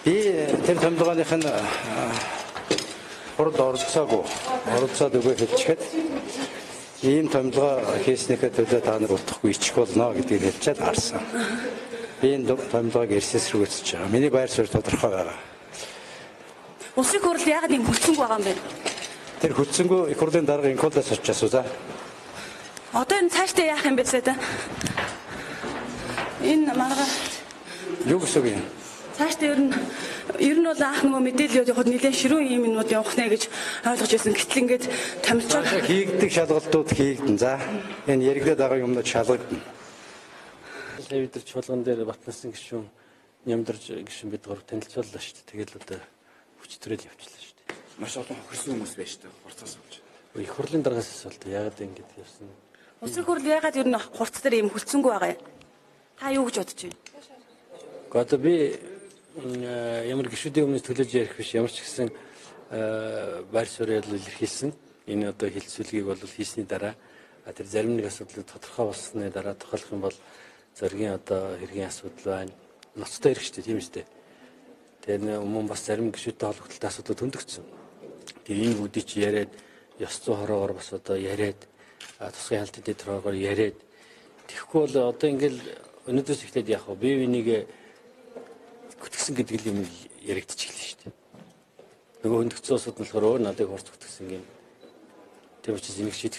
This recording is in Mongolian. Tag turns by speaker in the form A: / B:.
A: Би тэр томилгооных нь хурд оролцоод өгөө хэлчихэд ийм томилгоо хийснийхээ төлөө та нар утгахгүй ичих болно гэдгийг хэлчихэд харсан. Би энэ томилгоог эрсэсрүүцэж байгаа. Миний байр суурь тодорхой байгаа.
B: Улсын хурл яагаад ийм хүлцэнгүй байгаа юм бэ?
A: Тэр хүлцэнгүй их хурлын дарга инколоос очиж асуу за.
B: Одоо энэ цаашдаа яах юм бэ те? Энэ марга
A: юу гэсэн үг юм?
B: цаашдаа ер нь бол анх нөгөө мэдээлэлүүд явахад нэлээд ширүүн юм юмнууд явах нэ гэж ойлгож байсан. Гэтэл ингээд томилчод
A: хийгдэг шалгалтууд хийгдэн. За энэ яригдаад байгаа юмнууд шалгагдана.
C: Сая бид нар чуулган дээр Батнасан гишүүн Нямдарж гишүүн бид гур танилцууллаа шүү дээ. Тэгэл одоо хүч төрөл явууллаа шүү дээ.
D: Маш олон хөрсөн хүмүүс байж шүү дээ. Хурцаас болж.
C: Их хурлын дараагаас асуулт яагаад ингэж явсан?
B: улсын хурл яагаад ер нь хурц дээр ийм хүлцэнгүй байгаа юм? Та юу гэж бодож байна?
C: Одоо би ямар гишүүдийн өмнө төлөж ярих биш, ямар ч гэсэн байр суурийг илэрхийлсэн. Энэ одоо хэлцүүлгийг бол хийсний дараа тэр зарим нэг асуудлыг тодорхой болсны дараа тохиолох юм бол зоргийн одоо хэргийн асуудал байна. Ноцтой хэрэг шүү дээ, тийм үстэй. Тэгээ өмнө бас зарим гишүүдтэй холбогдолтой асуудал хөндөгцсөн. Тэгээ энэ бүгдийг чи яриад ёс зүйн хороогоор бас одоо яриад тусгай хяналтын дэтрогоор яриад тэгэхгүй бол одоо ингээл өнөөдрөөс эхлээд яах вэ? Бие биенийг гүтгсэн гэдэг юм яригдчихлээ шүү дээ. Нөгөө хөндөгцсөн усуд нь болохоор надыг хурц гүтгсэн юм. Тэр учраас энийг шийдэх